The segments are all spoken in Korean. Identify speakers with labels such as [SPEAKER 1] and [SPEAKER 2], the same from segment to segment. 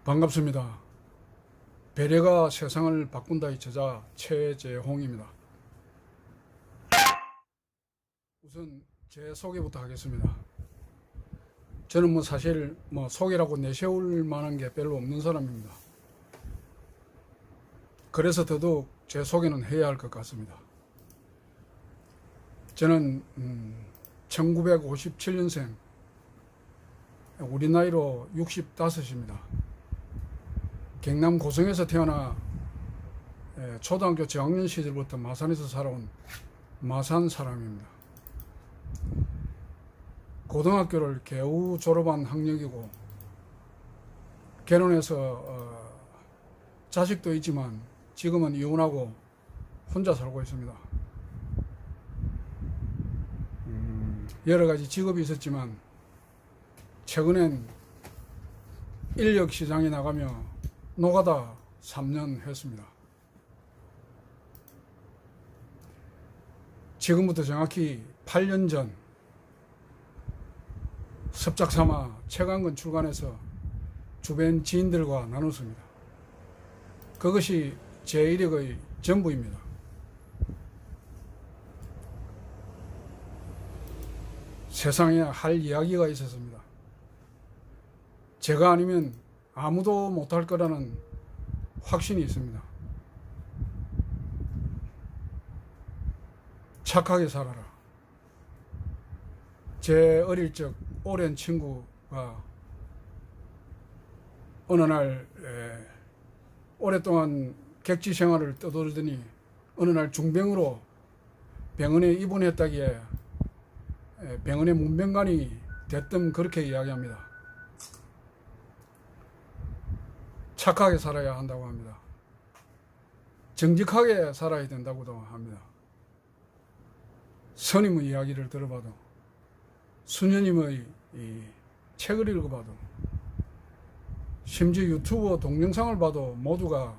[SPEAKER 1] 반갑습니다. 배려가 세상을 바꾼다의 저자 최재홍입니다. 우선 제 소개부터 하겠습니다. 저는 사실 소개라고 내세울 만한 게 별로 없는 사람입니다. 그래서 더더욱 제 소개는 해야 할 것 같습니다. 저는 1957년생, 우리 나이로 65입니다. 경남 고성에서 태어나 초등학교 저학년 시절부터 마산에서 살아온 마산 사람입니다. 고등학교를 겨우 졸업한 학력이고, 결혼해서 자식도 있지만 지금은 이혼하고 혼자 살고 있습니다. 여러 가지 직업이 있었지만 최근엔 인력 시장에 나가며 노가다 3년 했습니다. 지금부터 정확히 8년 전 섭작삼아 책 한 권 출간해서 주변 지인들과 나눴습니다. 그것이 제 이력의 전부입니다. 세상에 할 이야기가 있었습니다. 제가 아니면 아무도 못할 거라는 확신이 있습니다. 착하게 살아라. 제 어릴 적 오랜 친구가 어느 날 오랫동안 객지 생활을 떠돌더니 어느 날 중병으로 병원에 입원했다기에 병원의 문병관이 대뜸 그렇게 이야기합니다. 착하게 살아야 한다고 합니다. 정직하게 살아야 된다고도 합니다. 스님의 이야기를 들어봐도, 수녀님의 책을 읽어봐도, 심지어 유튜브 동영상을 봐도 모두가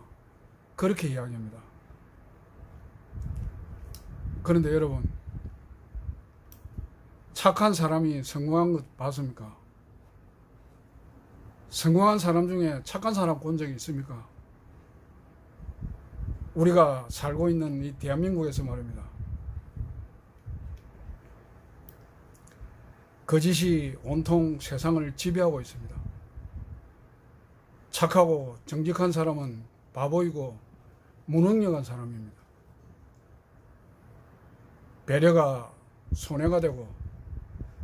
[SPEAKER 1] 그렇게 이야기합니다. 그런데 여러분, 착한 사람이 성공한 것 봤습니까? 성공한 사람 중에 착한 사람 본 적이 있습니까? 우리가 살고 있는 이 대한민국에서 말입니다. 거짓이 온통 세상을 지배하고 있습니다. 착하고 정직한 사람은 바보이고 무능력한 사람입니다. 배려가 손해가 되고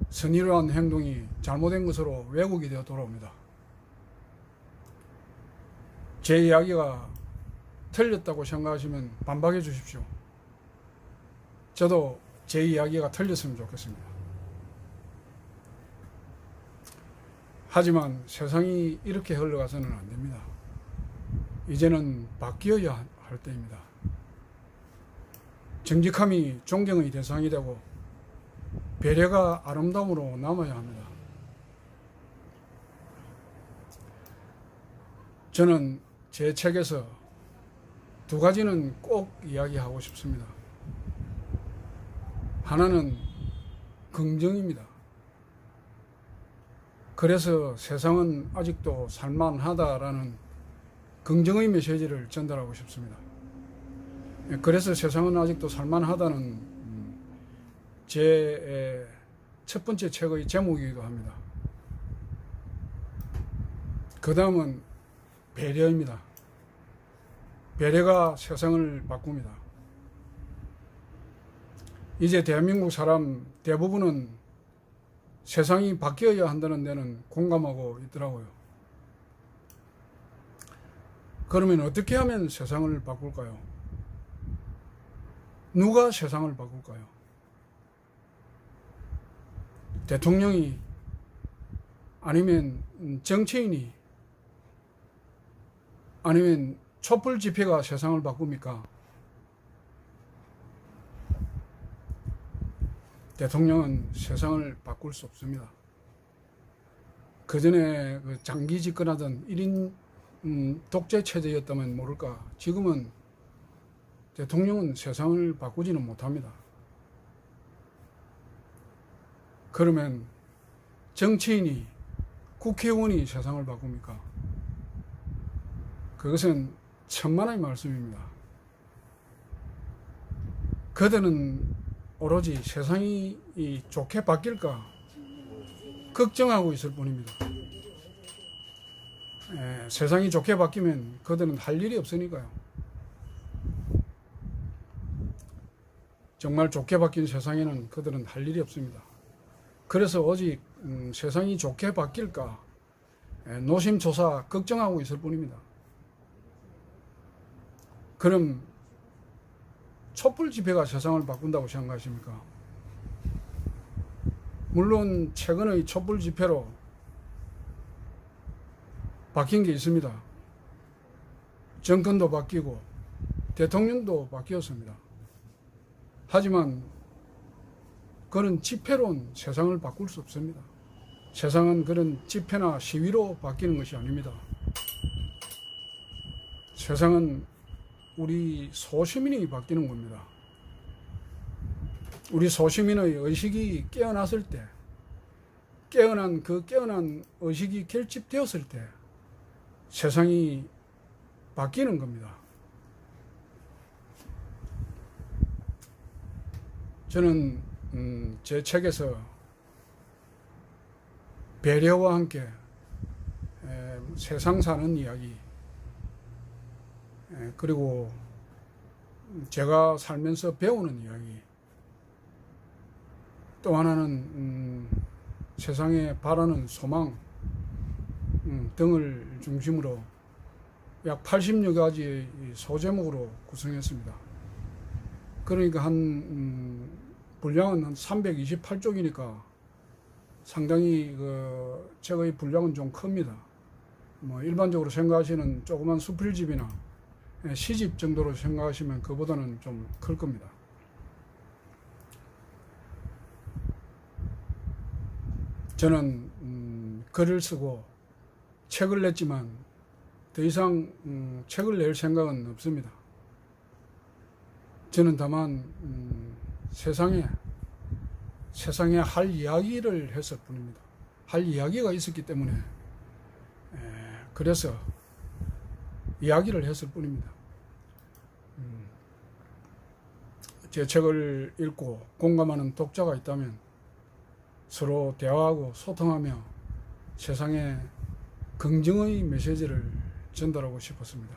[SPEAKER 1] 선의로운 행동이 잘못된 것으로 왜곡이 되어 돌아옵니다. 제 이야기가 틀렸다고 생각하시면 반박해 주십시오. 저도 제 이야기가 틀렸으면 좋겠습니다. 하지만 세상이 이렇게 흘러가서는 안 됩니다. 이제는 바뀌어야 할 때입니다. 정직함이 존경의 대상이 되고 배려가 아름다움으로 남아야 합니다. 저는 제 책에서 두 가지는 꼭 이야기하고 싶습니다. 하나는 긍정입니다. 그래서 세상은 아직도 살만하다라는 긍정의 메시지를 전달하고 싶습니다. 그래서 세상은 아직도 살만하다는 제 첫 번째 책의 제목이기도 합니다. 그 다음은 배려입니다. 배려가 세상을 바꿉니다. 이제 대한민국 사람 대부분은 세상이 바뀌어야 한다는 데는 공감하고 있더라고요. 그러면 어떻게 하면 세상을 바꿀까요? 누가 세상을 바꿀까요? 대통령이, 아니면 정치인이, 아니면 촛불 집회가 세상을 바꿉니까? 대통령은 세상을 바꿀 수 없습니다. 그전에 장기 집권하던 1인 독재 체제였다면 모를까, 지금은 대통령은 세상을 바꾸지는 못합니다. 그러면 정치인이, 국회의원이 세상을 바꿉니까? 그것은 천만의 말씀입니다. 그들은 오로지 세상이 좋게 바뀔까 걱정하고 있을 뿐입니다. 세상이 좋게 바뀌면 그들은 할 일이 없으니까요. 정말 좋게 바뀐 세상에는 그들은 할 일이 없습니다. 그래서 오직 세상이 좋게 바뀔까 노심초사 걱정하고 있을 뿐입니다. 그럼 촛불 집회가 세상을 바꾼다고 생각하십니까? 물론 최근의 촛불 집회로 바뀐 게 있습니다. 정권도 바뀌고 대통령도 바뀌었습니다. 하지만 그런 집회로는 세상을 바꿀 수 없습니다. 세상은 그런 집회나 시위로 바뀌는 것이 아닙니다. 세상은 우리 소시민이 바뀌는 겁니다. 우리 소시민의 의식이 깨어났을 때, 깨어난 의식이 결집되었을 때 세상이 바뀌는 겁니다. 저는 제 책에서 배려와 함께 세상 사는 이야기, 그리고 제가 살면서 배우는 이야기, 또 하나는 세상에 바라는 소망 등을 중심으로 약 80여 가지의 소제목으로 구성했습니다. 그러니까 분량은 한 328쪽이니까 상당히 책의 분량은 좀 큽니다. 일반적으로 생각하시는 조그만 수필집이나 시집 정도로 생각하시면 그보다는 좀 클 겁니다. 저는 글을 쓰고 책을 냈지만 더 이상 책을 낼 생각은 없습니다. 저는 다만 세상에 할 이야기를 했을 뿐입니다. 할 이야기가 있었기 때문에 그래서 이야기를 했을 뿐입니다. 제 책을 읽고 공감하는 독자가 있다면 서로 대화하고 소통하며 세상에 긍정의 메시지를 전달하고 싶었습니다.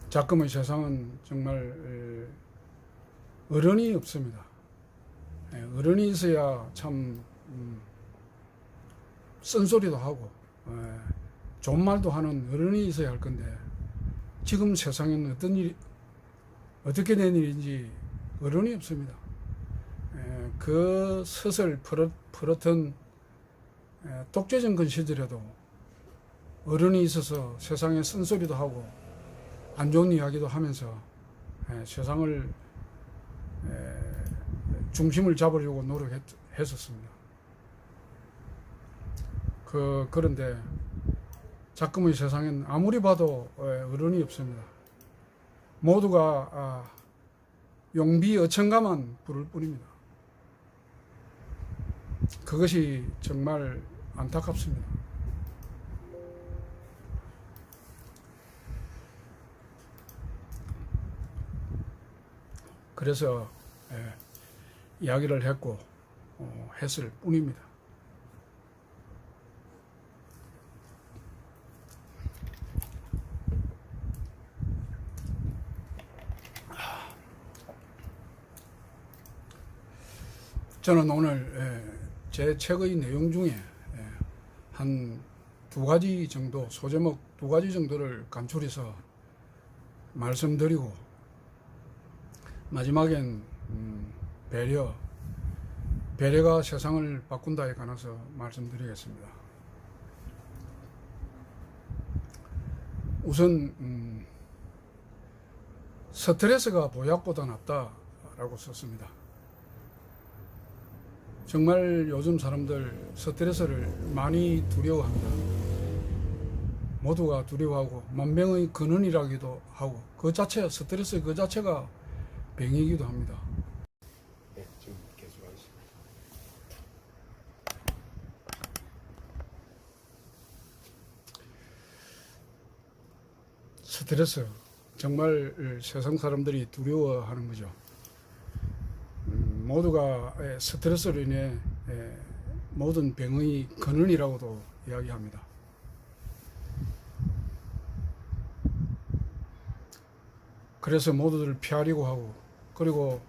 [SPEAKER 1] 작금의 세상은 정말 어른이 없습니다. 어른이 있어야 참 쓴소리도 하고 좋은 말도 하는 어른이 있어야 할 건데 지금 세상에는 어떻게 된 일인지 어른이 없습니다. 그 서슬 풀었던 독재정권 시절에도 어른이 있어서 세상에 쓴소리도 하고 안 좋은 이야기도 하면서 세상을 중심을 잡으려고 노력했었습니다. 그런데 작금의 세상엔 아무리 봐도 어른이 없습니다. 모두가 용비어천가만 부를 뿐입니다. 그것이 정말 안타깝습니다. 그래서 이야기를 했고 했을 뿐입니다. 저는 오늘 제 책의 내용 중에 한 2가지 정도, 소제목 2가지 정도를 간추려서 말씀드리고 마지막엔 배려가 세상을 바꾼다에 관해서 말씀드리겠습니다. 우선 스트레스가 보약보다 낫다라고 썼습니다. 정말 요즘 사람들 스트레스를 많이 두려워합니다. 모두가 두려워하고 만병의 근원이라기도 하고 스트레스 그 자체가 병이기도 합니다.
[SPEAKER 2] 네, 지금 계속하겠습니다.
[SPEAKER 1] 스트레스, 정말 세상 사람들이 두려워하는 거죠. 모두가 스트레스로 인해 모든 병의 근원이라고도 이야기합니다. 그래서 모두들 피하려고 하고, 그리고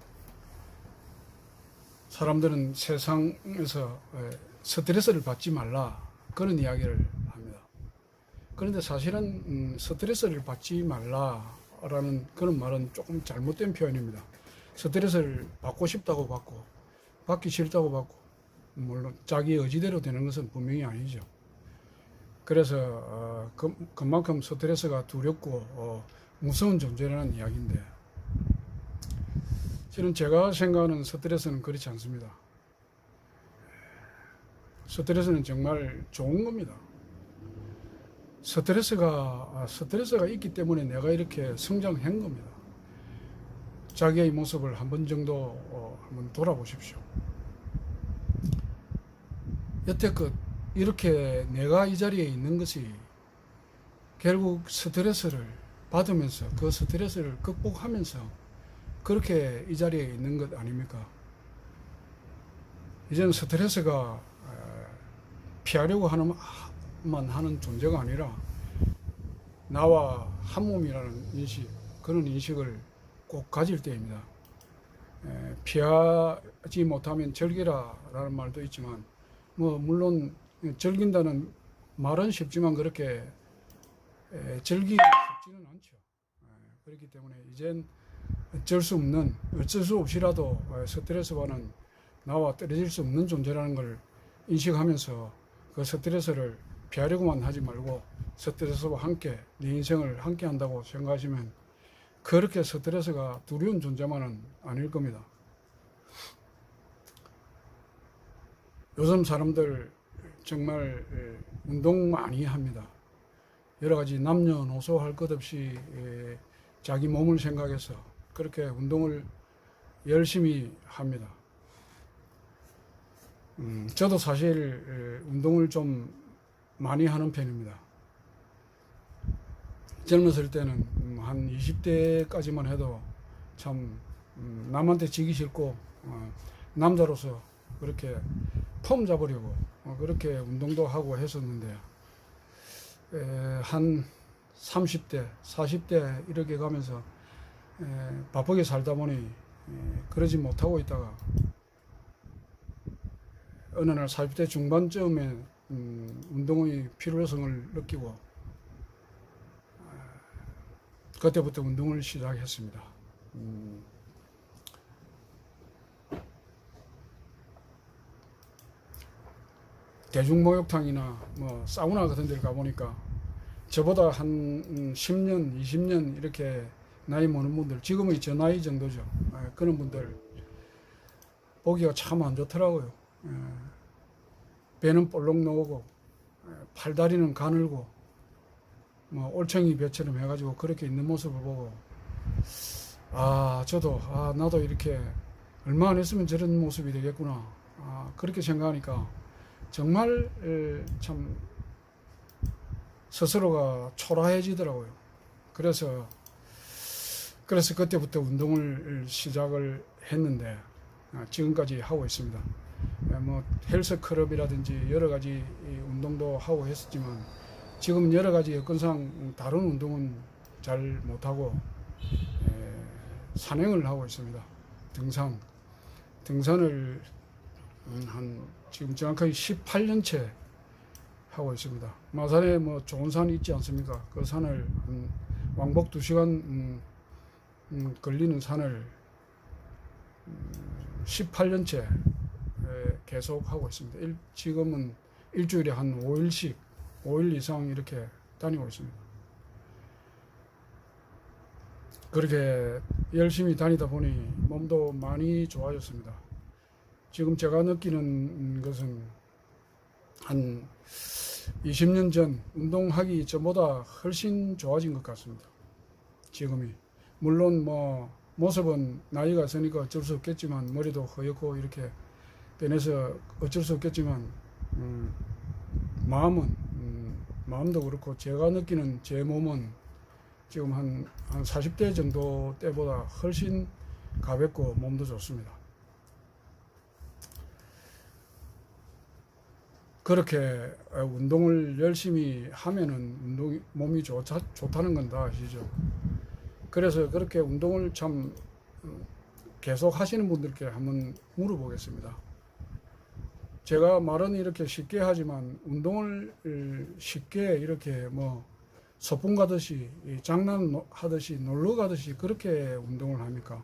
[SPEAKER 1] 사람들은 세상에서 스트레스를 받지 말라, 그런 이야기를 합니다. 그런데 사실은 스트레스를 받지 말라라는 그런 말은 조금 잘못된 표현입니다. 스트레스를 받고 싶다고 받고, 받기 싫다고 받고, 물론 자기 의지대로 되는 것은 분명히 아니죠. 그래서 그만큼 스트레스가 두렵고 무서운 존재라는 이야기인데, 실은 제가 생각하는 스트레스는 그렇지 않습니다. 스트레스는 정말 좋은 겁니다. 스트레스가 있기 때문에 내가 이렇게 성장한 겁니다. 자기의 모습을 한 번 정도 한번 돌아보십시오. 여태껏 이렇게 내가 이 자리에 있는 것이 결국 스트레스를 받으면서, 그 스트레스를 극복하면서 그렇게 이 자리에 있는 것 아닙니까? 이제는 스트레스가 피하려고 하는 존재가 아니라 나와 한 몸이라는 인식, 그런 인식을 꼭 가질 때입니다. 피하지 못하면 즐기라라는 말도 있지만, 물론 즐긴다는 말은 쉽지만 그렇게 즐기기 쉽지는 않죠. 그렇기 때문에 이젠 어쩔 수 없이라도 스트레스와는 나와 떨어질 수 없는 존재라는 걸 인식하면서 그 스트레스를 피하려고만 하지 말고 스트레스와 함께 내 인생을 함께 한다고 생각하시면 그렇게 스트레스가 두려운 존재만은 아닐 겁니다. 요즘 사람들 정말 운동 많이 합니다. 여러 가지 남녀노소 할 것 없이 자기 몸을 생각해서 그렇게 운동을 열심히 합니다. 저도 사실 운동을 좀 많이 하는 편입니다. 젊었을 때는 한 20대까지만 해도 참 남한테 지기 싫고 남자로서 그렇게 폼 잡으려고 그렇게 운동도 하고 했었는데, 한 30대, 40대 이렇게 가면서 바쁘게 살다 보니 그러지 못하고 있다가 어느 날 40대 중반쯤에 운동의 필요성을 느끼고 그때부터 운동을 시작했습니다. 대중목욕탕이나 사우나 같은 데를 가보니까 저보다 한 10년, 20년 이렇게 나이 먹는 분들, 지금의 저 나이 정도죠. 그런 분들 보기가 참 안 좋더라고요. 배는 볼록 나오고 팔다리는 가늘고 올챙이 배처럼 해가지고 그렇게 있는 모습을 보고 저도 나도 이렇게 얼마 안 했으면 저런 모습이 되겠구나, 그렇게 생각하니까 정말 참 스스로가 초라해지더라고요. 그래서 그때부터 운동을 시작을 했는데 지금까지 하고 있습니다. 헬스클럽이라든지 여러 가지 운동도 하고 했었지만 지금 여러 가지 여건상 다른 운동은 잘 못하고 산행을 하고 있습니다. 등산을 지금 정확하게 18년째 하고 있습니다. 마산에 좋은 산이 있지 않습니까? 그 산을 왕복 2시간 걸리는 산을 18년째 계속 하고 있습니다. 지금은 일주일에 한 5일 이상 이렇게 다니고 있습니다. 그렇게 열심히 다니다 보니 몸도 많이 좋아졌습니다. 지금 제가 느끼는 것은 한 20년 전 운동하기 전보다 훨씬 좋아진 것 같습니다. 지금이 물론 모습은 나이가 있으니까 어쩔 수 없겠지만, 머리도 허옇고 이렇게 변해서 어쩔 수 없겠지만 마음도 그렇고 제가 느끼는 제 몸은 지금 한 40대 정도 때보다 훨씬 가볍고 몸도 좋습니다. 그렇게 운동을 열심히 하면은 몸이 좋다는 건 다 아시죠? 그래서 그렇게 운동을 참 계속 하시는 분들께 한번 물어보겠습니다. 제가 말은 이렇게 쉽게 하지만 운동을 쉽게 이렇게 뭐 소풍 가듯이 장난하듯이 놀러 가듯이 그렇게 운동을 합니까?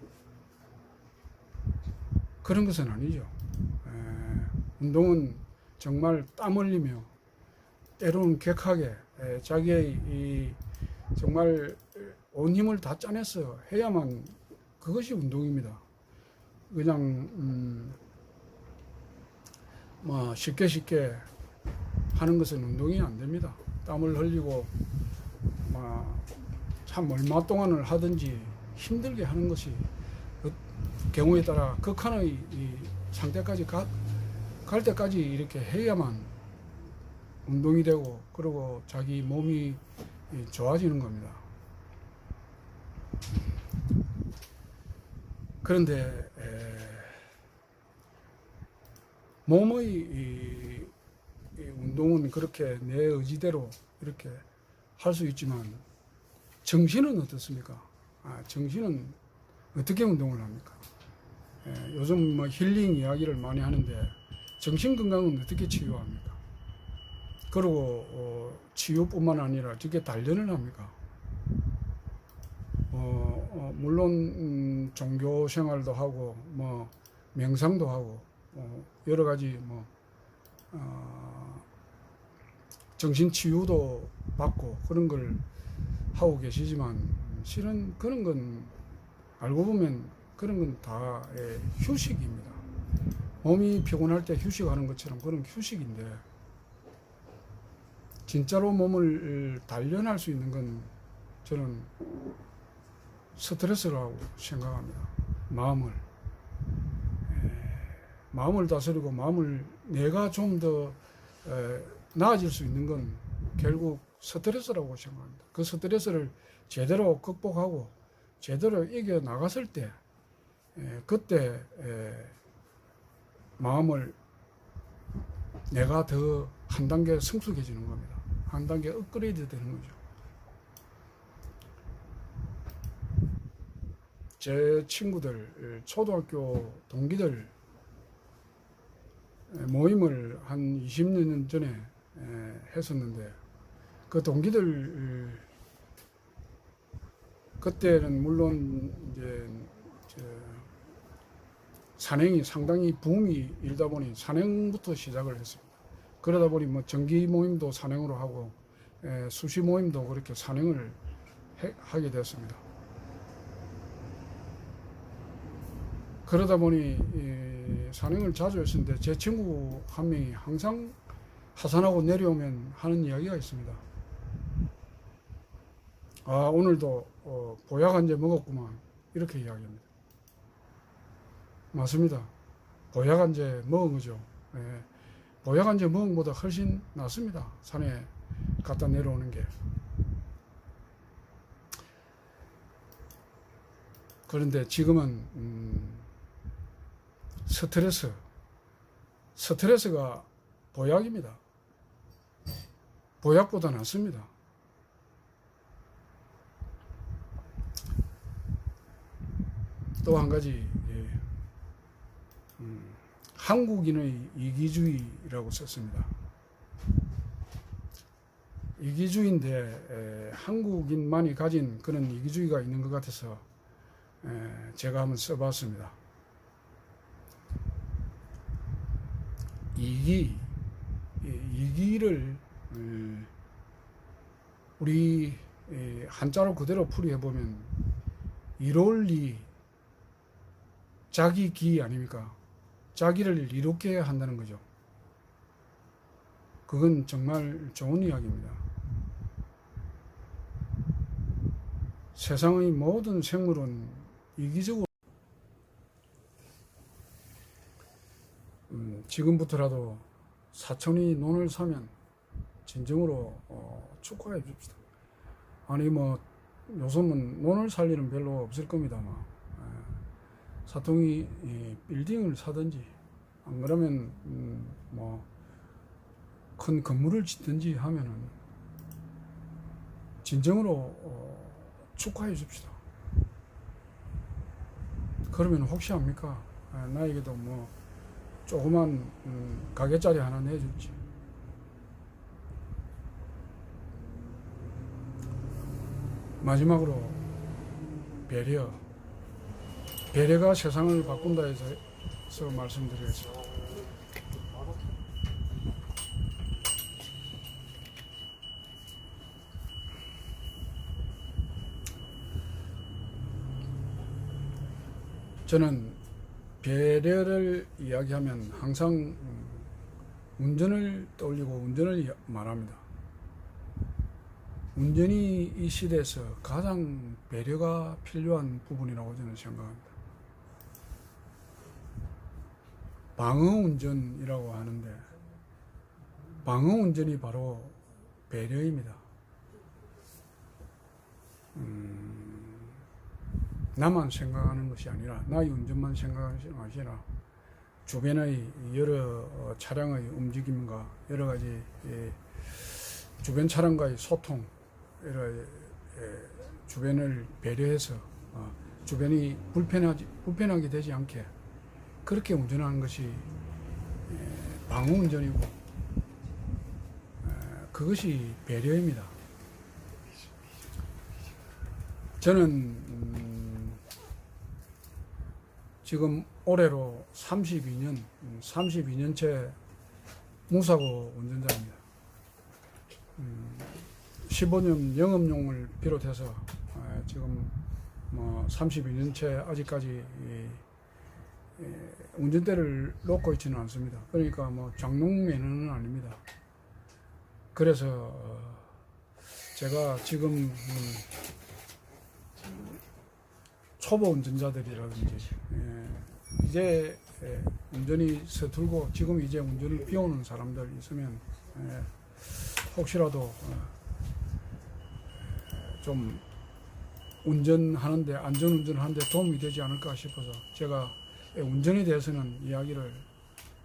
[SPEAKER 1] 그런 것은 아니죠. 운동은 정말 땀 흘리며 때로는 격하게 자기의 이 정말 온 힘을 다 짜내서 해야만 그것이 운동입니다. 그냥 뭐 쉽게 하는 것은 운동이 안 됩니다. 땀을 흘리고 참 얼마 동안을 하든지 힘들게 하는 것이 그 경우에 따라 극한의 이 상태까지 갈 때까지 이렇게 해야만 운동이 되고 그리고 자기 몸이 좋아지는 겁니다. 그런데 몸의 이 운동은 그렇게 내 의지대로 이렇게 할 수 있지만 정신은 어떻습니까? 정신은 어떻게 운동을 합니까? 요즘 뭐 힐링 이야기를 많이 하는데 정신 건강은 어떻게 치유합니까? 그리고 치유뿐만 아니라 어떻게 단련을 합니까? 물론 종교 생활도 하고 뭐 명상도 하고 여러 가지 뭐 정신 치유도 받고 그런 걸 하고 계시지만 실은 그런 건 알고 보면 그런 건 다 휴식입니다. 몸이 피곤할 때 휴식하는 것처럼 그런 휴식인데 진짜로 몸을 단련할 수 있는 건 저는 스트레스라고 생각합니다. 마음을 다스리고 마음을 내가 좀 더 나아질 수 있는 건 결국 스트레스라고 생각합니다. 그 스트레스를 제대로 극복하고 제대로 이겨 나갔을 때 그때 마음을 내가 더 한 단계 성숙해지는 겁니다. 한 단계 업그레이드 되는 거죠. 제 친구들, 초등학교 동기들 모임을 한 20년 전에 했었는데 그 동기들 그때는 물론 이제 산행이 상당히 붐이 일다 보니 산행부터 시작을 했습니다. 그러다 보니 뭐 정기 모임도 산행으로 하고 수시 모임도 그렇게 산행을 하게 됐습니다. 그러다 보니 산행을 자주 했었는데 제 친구 한 명이 항상 하산하고 내려오면 하는 이야기가 있습니다. 오늘도 보약 한 제 먹었구만 이렇게 이야기합니다. 맞습니다. 보약 한 제 먹은 거죠. 보약 한 제 먹은 것보다 훨씬 낫습니다. 산에 갖다 내려오는 게. 그런데 지금은 스트레스가 보약입니다. 보약보다 낫습니다. 또 한 가지 한국인의 이기주의라고 썼습니다. 이기주의인데 한국인만이 가진 그런 이기주의가 있는 것 같아서 제가 한번 써봤습니다. 이기를 우리 한자로 그대로 풀이해보면 이롤리 자기 기 아닙니까? 자기를 이롭게 한다는 거죠. 그건 정말 좋은 이야기입니다. 세상의 모든 생물은 이기적으로 지금부터라도 사촌이 논을 사면 진정으로 축하해 줍시다. 아니 뭐 요즘은 논을 살 일은 별로 없을 겁니다. 아마. 사통이 빌딩을 사든지 안 그러면 뭐 큰 건물을 짓든지 하면은 진정으로 축하해 줍시다. 그러면 혹시 합니까? 나에게도 뭐 조그만 가게짜리 하나 내줄지. 마지막으로 배려가 세상을 바꾼다 해서 말씀드리겠습니다. 저는 배려를 이야기하면 항상 운전을 떠올리고 운전을 말합니다. 운전이 이 시대에서 가장 배려가 필요한 부분이라고 저는 생각합니다. 방어운전이라고 하는데 방어운전이 바로 배려입니다. 나만 생각하는 것이 아니라 나의 운전만 생각하는 것이 아니라 주변의 여러 차량의 움직임과 여러 가지 주변 차량과의 소통, 주변을 배려해서 주변이 불편하게 되지 않게 그렇게 운전하는 것이 방어운전이고 그것이 배려입니다. 저는 지금 올해로 32년째 무사고 운전자입니다. 15년 영업용을 비롯해서 지금 뭐 32년째 아직까지 운전대를 놓고 있지는 않습니다. 그러니까 뭐 장롱면허는 아닙니다. 그래서 제가 지금 초보 운전자들이라든지 이제 운전이 서툴고 지금 이제 운전을 배우는 사람들 있으면 혹시라도 좀 운전하는데 안전운전하는데 도움이 되지 않을까 싶어서 제가 운전에 대해서는 이야기를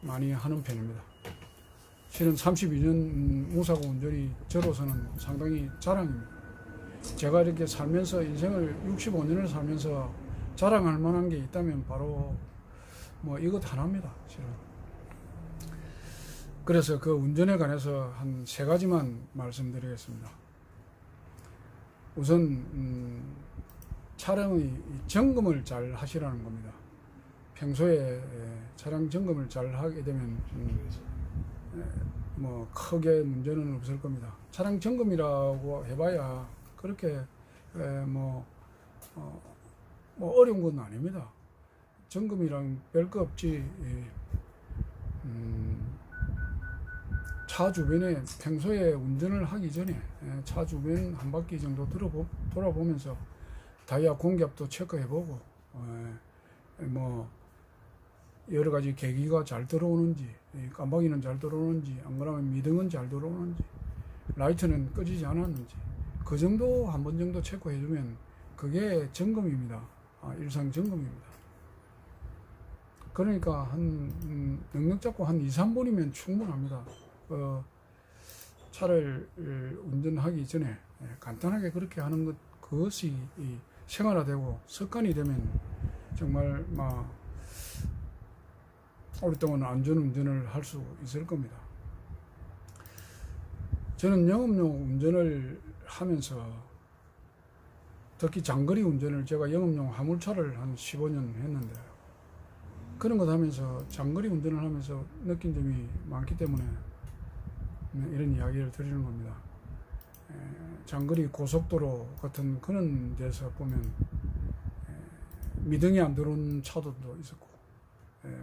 [SPEAKER 1] 많이 하는 편입니다. 실은 32년 무사고 운전이 저로서는 상당히 자랑입니다. 제가 이렇게 살면서 인생을 65년을 살면서 자랑할 만한 게 있다면 바로 뭐 이것 하나입니다. 실은. 그래서 그 운전에 관해서 한 3가지만 말씀드리겠습니다. 우선 차량의 점검을 잘 하시라는 겁니다. 평소에 차량 점검을 잘 하게 되면 뭐 크게 문제는 없을 겁니다. 차량 점검이라고 해봐야 그렇게 뭐 어려운 건 아닙니다. 점검이랑 별거 없지. 차 주변에 평소에 운전을 하기 전에 차 주변 한 바퀴 정도 돌아보면서 타이어 공기압도 체크해보고 뭐 여러 가지 계기가 잘 들어오는지 깜빡이는 잘 들어오는지 안 그러면 미등은 잘 들어오는지 라이트는 꺼지지 않았는지 그 정도 한 번 정도 체크해주면 그게 점검입니다. 일상 점검입니다. 그러니까 한 넉넉 잡고 한 2~3번이면 충분합니다. 차를 운전하기 전에 간단하게 그렇게 하는 그것이 생활화되고 습관이 되면 정말 오랫동안 안전운전을 할 수 있을 겁니다. 저는 영업용 운전을 하면서 특히 장거리 운전을 제가 영업용 화물차를 한 15년 했는데 그런 것 하면서 장거리 운전을 하면서 느낀 점이 많기 때문에 이런 이야기를 드리는 겁니다. 장거리 고속도로 같은 그런 데서 보면 미등이 안 들어오는 차들도 있었고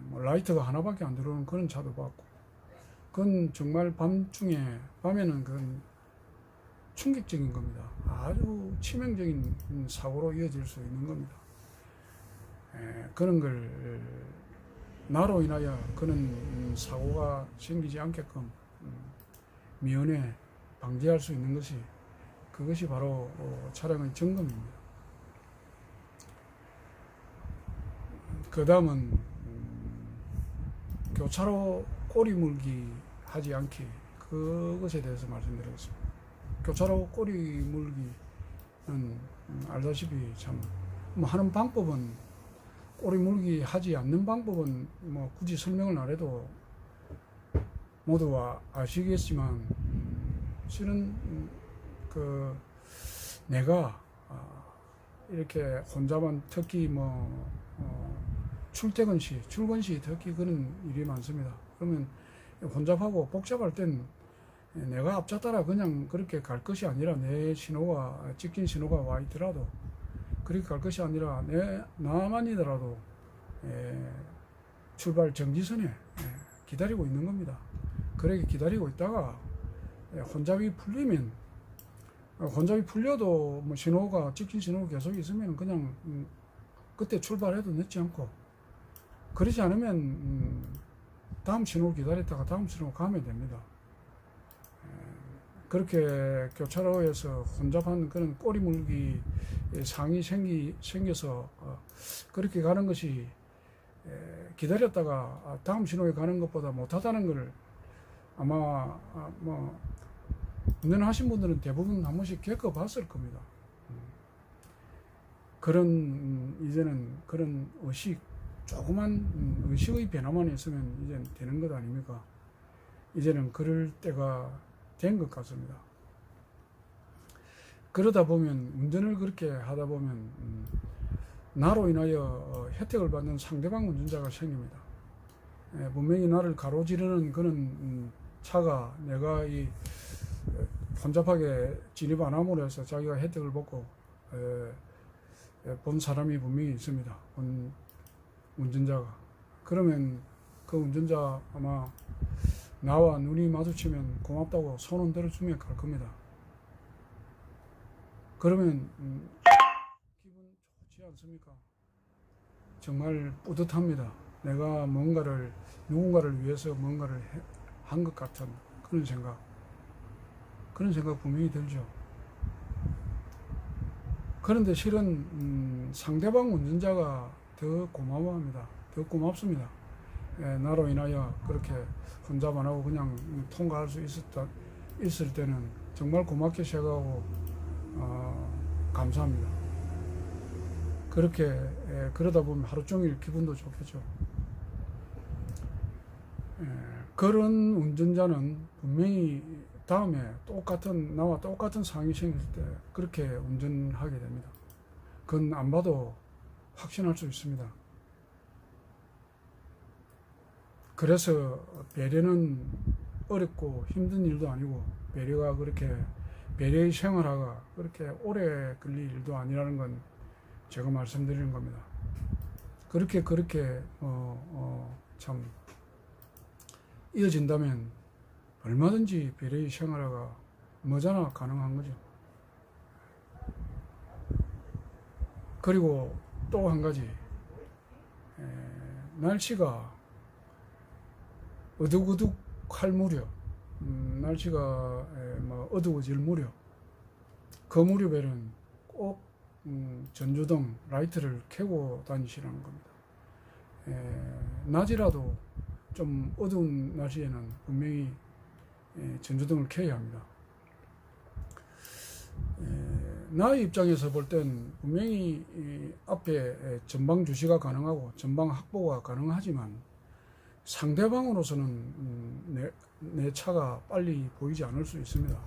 [SPEAKER 1] 뭐 라이트가 하나밖에 안 들어오는 그런 차도 봤고 그건 정말 밤에는 그건 충격적인 겁니다. 아주 치명적인 사고로 이어질 수 있는 겁니다. 그런 걸 나로 인하여 그런 사고가 생기지 않게끔 미연에 방지할 수 있는 것이 그것이 바로 차량의 점검입니다. 그 다음은 교차로 꼬리 물기 하지 않기, 그것에 대해서 말씀드리겠습니다. 교차로 꼬리 물기는 알다시피 참 뭐 하는 방법은, 꼬리 물기 하지 않는 방법은 뭐 굳이 설명을 안 해도 모두 아시겠지만, 실은 그 내가 이렇게 혼자만, 특히 출근 시 특히 그런 일이 많습니다. 그러면 혼잡하고 복잡할 땐 내가 앞잡다라 그냥 그렇게 갈 것이 아니라, 내 신호가, 찍힌 신호가 와 있더라도 그렇게 갈 것이 아니라 나만이더라도 출발 정지선에 기다리고 있는 겁니다. 그렇게 기다리고 있다가 혼잡이 풀리면, 혼잡이 풀려도 뭐 신호가, 찍힌 신호가 계속 있으면 그냥 그때 출발해도 늦지 않고, 그렇지 않으면 다음 신호를 기다렸다가 다음 신호 가면 됩니다. 그렇게 교차로에서 혼잡한 그런 꼬리 물기 상이 생겨서 그렇게 가는 것이, 기다렸다가 다음 신호에 가는 것보다 못하다는 걸 아마 운전하신 분들은 대부분 한 번씩 겪어봤을 겁니다. 그런 이제는 그런 의식, 조그만 의식의 변화만 있으면 이제 되는 것 아닙니까? 이제는 그럴 때가 된 것 같습니다. 그러다 보면, 운전을 그렇게 하다 보면 나로 인하여 혜택을 받는 상대방 운전자가 생깁니다. 분명히 나를 가로지르는 그런 차가, 내가 이 혼잡하게 진입 안 함으로 해서 자기가 혜택을 받고 본 사람이 분명히 있습니다. 본 운전자가. 그러면 그 운전자 아마 나와 눈이 마주치면 고맙다고 손 흔들어주며 갈 겁니다. 그러면 기분 좋지 않습니까? 정말 뿌듯합니다. 내가 누군가를 위해서 뭔가를 한 것 같은 그런 생각 분명히 들죠. 그런데 실은 상대방 운전자가 더 고마워합니다. 더 고맙습니다. 나로 인하여 그렇게 혼잡 안 하고 그냥 통과할 수 있을 때는 정말 고맙게 생각하고 감사합니다. 그렇게 그러다 보면 하루 종일 기분도 좋겠죠. 그런 운전자는 분명히 다음에 나와 똑같은 상황이 생길 때 그렇게 운전하게 됩니다. 그건 안 봐도 확신할 수 있습니다. 그래서 배려는 어렵고 힘든 일도 아니고, 배려의 생활화가 그렇게 오래 걸릴 일도 아니라는 건 제가 말씀드리는 겁니다. 그렇게 참 이어진다면 얼마든지 배려의 생활화가 머지않아 가능한 거죠. 그리고 또 한 가지, 날씨가 어둑어둑할 무렵, 날씨가 어두워질 무렵, 그 무렵에는 꼭 전조등, 라이트를 켜고 다니시라는 겁니다. 낮이라도 좀 어두운 날씨에는 분명히 전조등을 켜야 합니다. 나의 입장에서 볼 땐 분명히 앞에 전방 주시가 가능하고 전방 확보가 가능하지만, 상대방으로서는 내 차가 빨리 보이지 않을 수 있습니다.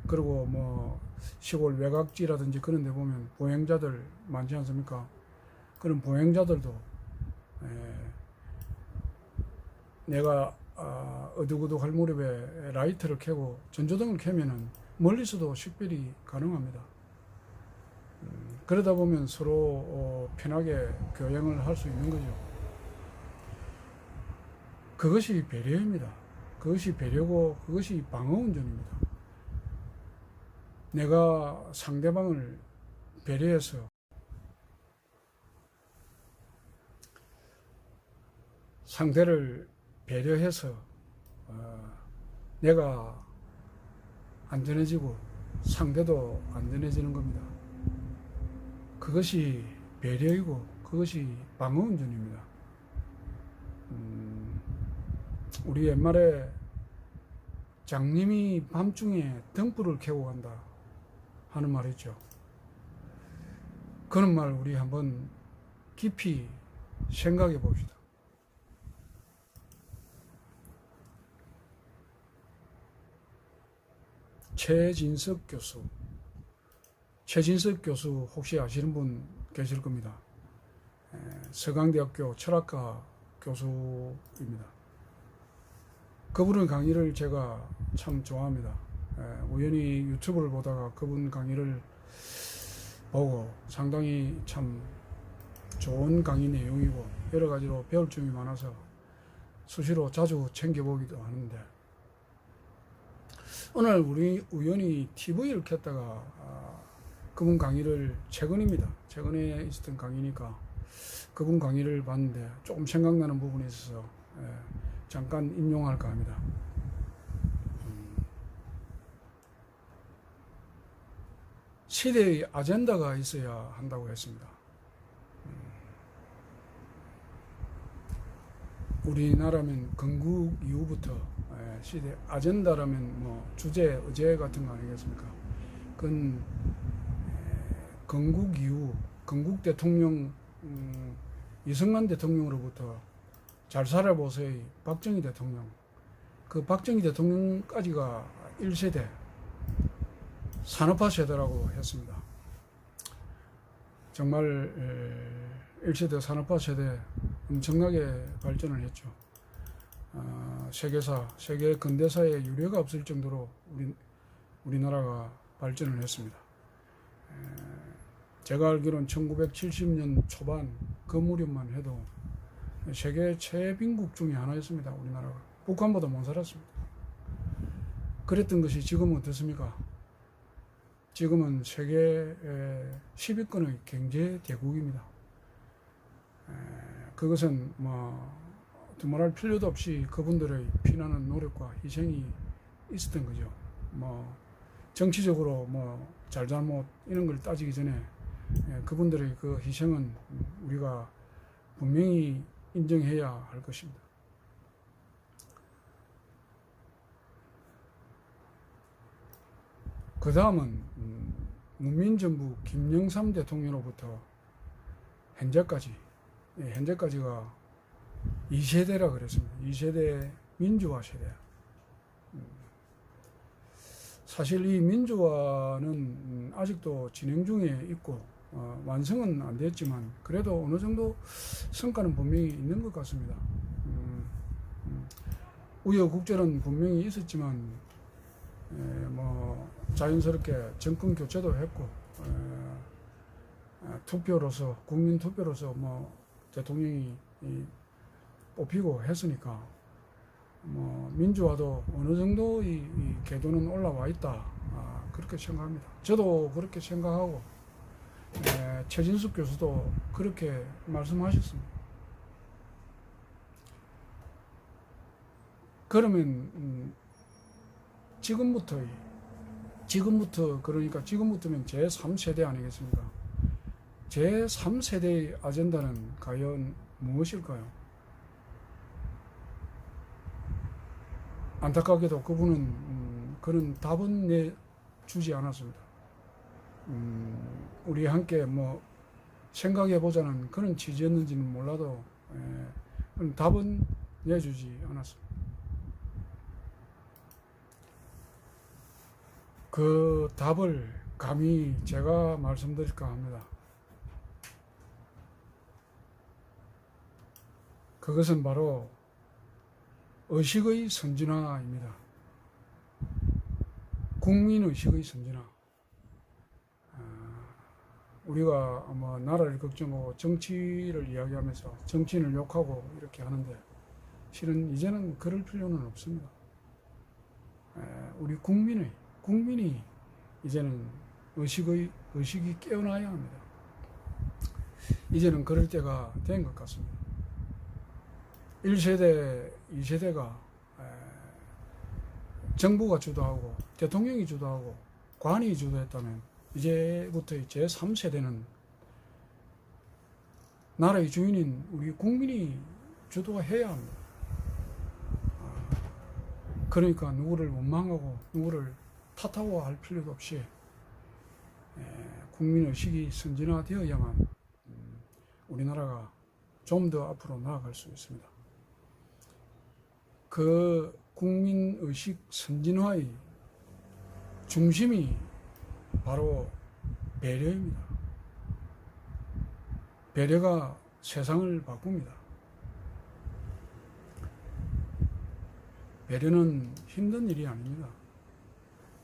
[SPEAKER 1] 그리고 시골 외곽지라든지 그런 데 보면 보행자들 많지 않습니까? 그런 보행자들도 내가 어둑어둑할 무렵에 라이트를 켜고 전조등을 켜면은 멀리서도 식별이 가능합니다. 그러다 보면 서로 편하게 교행을 할 수 있는 거죠. 그것이 배려입니다. 그것이 배려고, 그것이 방어운전입니다. 내가 상대방을 배려해서, 상대를 배려해서 내가 안전해지고 상대도 안전해지는 겁니다. 그것이 배려이고 그것이 방어운전입니다. 우리 옛말에 장님이 밤중에 등불을 켜고 간다 하는 말 있죠. 그런 말 우리 한번 깊이 생각해 봅시다. 최진석 교수 혹시 아시는 분 계실 겁니다. 서강대학교 철학과 교수입니다. 그분의 강의를 제가 참 좋아합니다. 우연히 유튜브를 보다가 그분 강의를 보고 상당히 참 좋은 강의 내용이고 여러 가지로 배울 점이 많아서 수시로 자주 챙겨보기도 하는데, 오늘 우리 우연히 TV를 켰다가 그분 강의를 최근에 있었던 강의니까 그분 강의를 봤는데 조금 생각나는 부분이 있어서 잠깐 인용할까 합니다. 시대의 아젠다가 있어야 한다고 했습니다. 우리나라면 건국 이후부터 시대 아젠다라면 뭐 주제, 의제 같은 거 아니겠습니까? 그건 건국 이후 건국 대통령 이승만 대통령으로부터 잘 살아보세요 박정희 대통령, 그 박정희 대통령까지가 1세대 산업화 세대라고 했습니다. 정말 1세대 산업화 세대 엄청나게 발전을 했죠. 세계 근대사에 유례가 없을 정도로 우리나라가 발전을 했습니다. 제가 알기로는 1970년 초반 그 무렵만 해도 세계 최빈국 중에 하나였습니다. 우리나라가 북한보다 못 살았습니다. 그랬던 것이 지금은 어떻습니까? 지금은 세계 10위권의 경제 대국입니다. 그것은 뭐 두말할 필요도 없이 그분들의 피나는 노력과 희생이 있었던 거죠. 뭐 정치적으로 뭐 잘잘못 이런 걸 따지기 전에 그분들의 그 희생은 우리가 분명히 인정해야 할 것입니다. 그 다음은 문민정부 김영삼 대통령으로부터 현재까지가 2세대라 그랬습니다. 2세대 민주화 세대. 사실 이 민주화는 아직도 진행 중에 있고 완성은 안 됐지만 그래도 어느 정도 성과는 분명히 있는 것 같습니다. 우여곡절은 분명히 있었지만 뭐 자연스럽게 정권 교체도 했고 투표로서 국민 투표로서 뭐 대통령이 뽑히고 했으니까 뭐 민주화도 어느 정도 이 궤도는 올라와 있다, 그렇게 생각합니다. 저도 그렇게 생각하고 최진숙 교수도 그렇게 말씀하셨습니다. 그러면 지금부터 그러니까 지금부터면 제3세대 아니겠습니까? 제3세대의 아젠다는 과연 무엇일까요? 안타깝게도 그분은 그런 답은 내주지 않았습니다. 우리 함께 뭐 생각해보자는 그런 취지였는지는 몰라도 그런 답은 내주지 않았습니다. 그 답을 감히 제가 말씀드릴까 합니다. 그것은 바로 의식의 선진화입니다. 국민의식의 선진화. 우리가 뭐 나라를 걱정하고 정치를 이야기하면서 정치인을 욕하고 이렇게 하는데 실은 이제는 그럴 필요는 없습니다. 우리 국민이 이제는 의식이 깨어나야 합니다. 이제는 그럴 때가 된 것 같습니다. 1세대, 2세대가 정부가 주도하고 대통령이 주도하고 관이 주도했다면 이제부터 제3세대는 나라의 주인인 우리 국민이 주도해야 합니다. 그러니까 누구를 원망하고 누구를 탓하고 할 필요도 없이 국민의식이 선진화되어야만 우리나라가 좀 더 앞으로 나아갈 수 있습니다. 그 국민의식 선진화의 중심이 바로 배려입니다. 배려가 세상을 바꿉니다. 배려는 힘든 일이 아닙니다.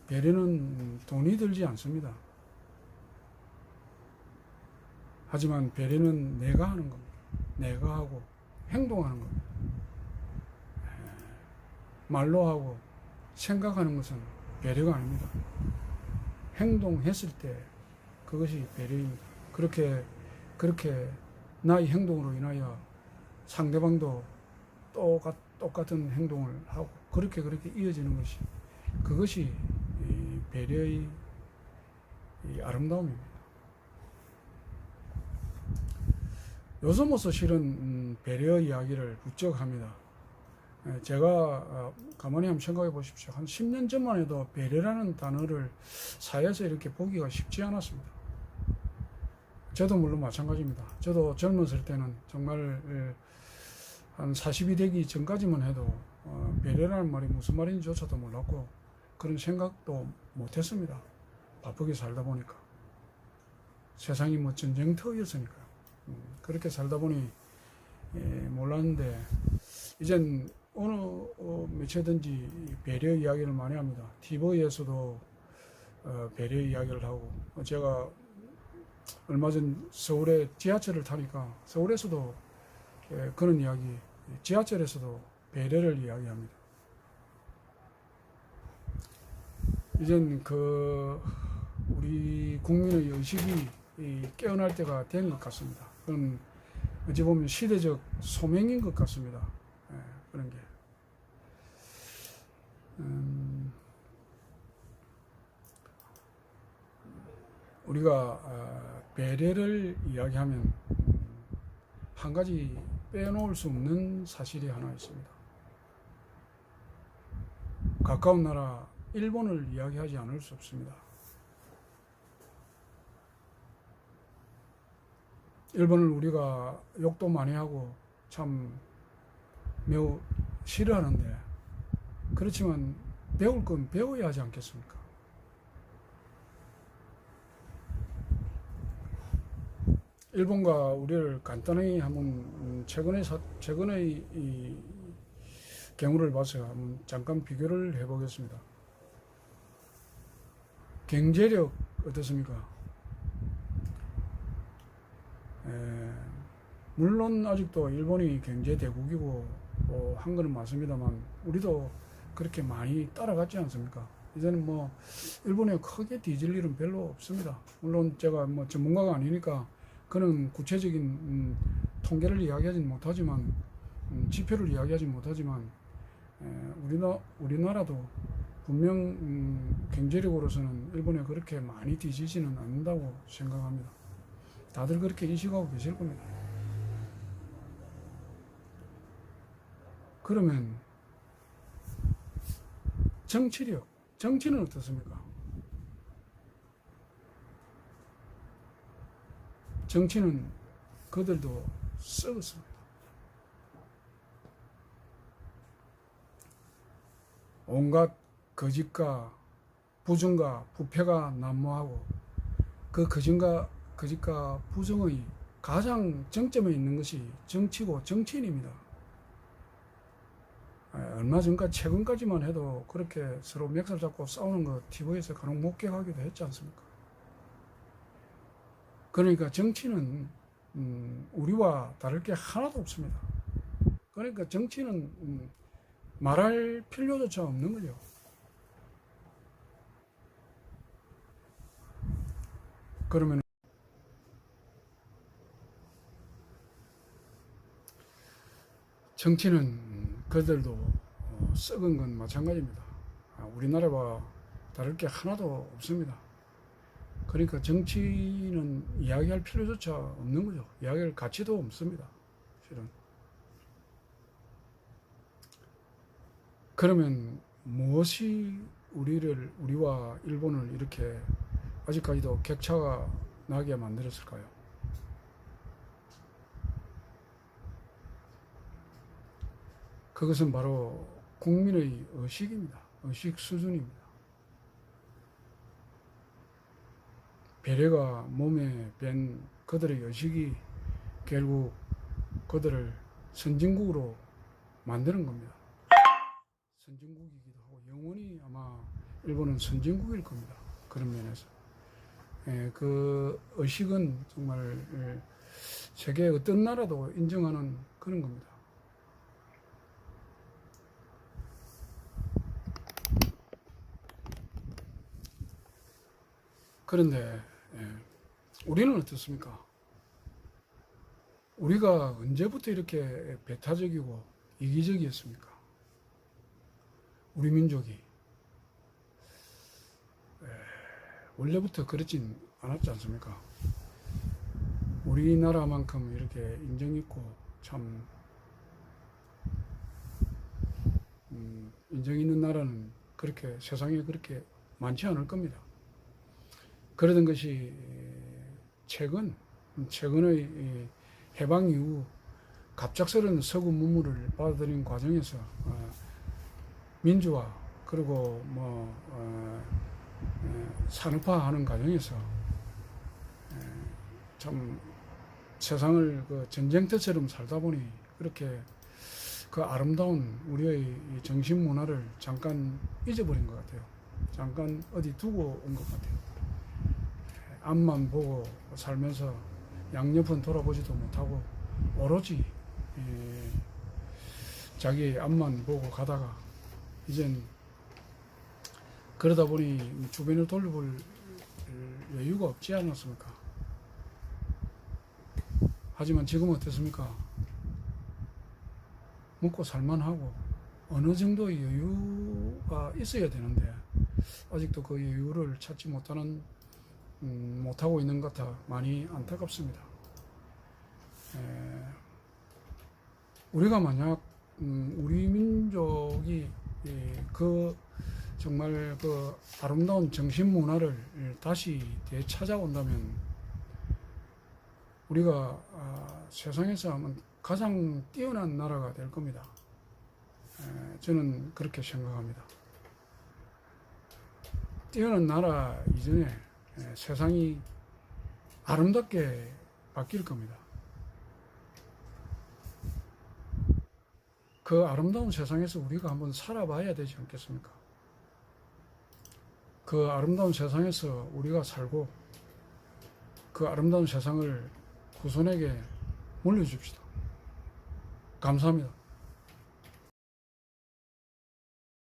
[SPEAKER 1] 배려는 돈이 들지 않습니다. 하지만 배려는 내가 하는 겁니다. 내가 하고 행동하는 겁니다. 말로 하고 생각하는 것은 배려가 아닙니다. 행동했을 때 그것이 배려입니다. 그렇게 나의 행동으로 인하여 상대방도 똑같은 행동을 하고 그렇게 이어지는 것이 그것이 배려의 아름다움입니다. 요즘으로서 실은 배려 이야기를 부쩍 합니다. 제가 가만히 한번 생각해 보십시오. 한 10년 전만 해도 배려라는 단어를 사회에서 이렇게 보기가 쉽지 않았습니다. 저도 물론 마찬가지입니다. 저도 젊었을 때는 정말 한 40이 되기 전까지만 해도 배려라는 말이 무슨 말인지조차도 몰랐고 그런 생각도 못했습니다. 바쁘게 살다 보니까. 세상이 뭐 전쟁터였으니까요. 그렇게 살다 보니 몰랐는데 이젠 어느 매체든지 배려 이야기를 많이 합니다. TV에서도 배려 이야기를 하고 제가 얼마 전 서울에 지하철을 타니까 서울에서도 그런 이야기, 지하철에서도 배려를 이야기합니다. 이젠 우리 국민의 의식이 깨어날 때가 된 것 같습니다. 그건 어찌 보면 시대적 소명인 것 같습니다. 그런 게. 우리가 배려를 이야기하면 한 가지 빼놓을 수 없는 사실이 하나 있습니다. 가까운 나라 일본을 이야기하지 않을 수 없습니다. 일본을 우리가 욕도 많이 하고 참 매우 싫어하는데 그렇지만 배울 건 배워야 하지 않겠습니까? 일본과 우리를 간단히 한번 최근의 이 경우를 봐서 한번 잠깐 비교를 해보겠습니다. 경제력 어떻습니까? 물론 아직도 일본이 경제 대국이고 한 거는 맞습니다만 우리도 그렇게 많이 따라갔지 않습니까? 이제는 뭐 일본에 크게 뒤질 일은 별로 없습니다. 물론 제가 뭐 전문가가 아니니까 그는 구체적인 통계를 이야기하지는 못하지만 지표를 이야기하지 못하지만 우리나라도 분명 경제력으로서는 일본에 그렇게 많이 뒤지지는 않는다고 생각합니다. 다들 그렇게 인식하고 계실 겁니다. 그러면 정치력, 정치는 어떻습니까? 정치는 그들도 썩었습니다. 온갖 거짓과 부정과 부패가 난무하고 그 거짓과 부정의 가장 정점에 있는 것이 정치고 정치인입니다. 얼마 전까지 최근까지만 해도 그렇게 서로 멱살 잡고 싸우는 거 TV에서 간혹 목격하기도 했지 않습니까? 그러니까 정치는 우리와 다를 게 하나도 없습니다. 그러니까 정치는 말할 필요조차 없는 거죠. 그러면 정치는 그들도 썩은 건 마찬가지입니다. 우리나라와 다를 게 하나도 없습니다. 그러니까 정치는 이야기할 필요조차 없는 거죠. 이야기할 가치도 없습니다. 실은. 그러면 무엇이 우리와 일본을 이렇게 아직까지도 격차가 나게 만들었을까요? 그것은 바로 국민의 의식입니다. 의식 수준입니다. 배려가 몸에 밴 그들의 의식이 결국 그들을 선진국으로 만드는 겁니다. 선진국이기도 하고 영원히 아마 일본은 선진국일 겁니다. 그런 면에서. 그 의식은 정말 세계 어떤 나라도 인정하는 그런 겁니다. 그런데 우리는 어떻습니까? 우리가 언제부터 이렇게 배타적이고 이기적이었습니까? 우리 민족이 원래부터 그렇진 않았지 않습니까? 우리나라만큼 이렇게 인정 있고 참 인정 있는 나라는 그렇게 세상에 그렇게 많지 않을 겁니다. 그러던 것이 최근의 해방 이후 갑작스런 서구 문물을 받아들인 과정에서 민주화 그리고 산업화하는 과정에서 참 세상을 그 전쟁터처럼 살다 보니 그렇게 그 아름다운 우리의 정신 문화를 잠깐 잊어버린 것 같아요. 잠깐 어디 두고 온 것 같아요. 앞만 보고 살면서 양옆은 돌아보지도 못하고 오로지 자기 앞만 보고 가다가 이젠 그러다 보니 주변을 돌려볼 여유가 없지 않았습니까? 하지만 지금은 어떻습니까? 먹고 살만하고 어느 정도의 여유가 있어야 되는데 아직도 그 여유를 찾지 못하고 있는 것 같아 많이 안타깝습니다. 우리가 만약 우리 민족이 그 정말 그 아름다운 정신 문화를 다시 되찾아온다면 우리가 세상에서 가장 뛰어난 나라가 될 겁니다. 저는 그렇게 생각합니다. 뛰어난 나라 이전에 세상이 아름답게 바뀔 겁니다. 그 아름다운 세상에서 우리가 한번 살아봐야 되지 않겠습니까? 그 아름다운 세상에서 우리가 살고 그 아름다운 세상을 후손에게 물려줍시다. 감사합니다.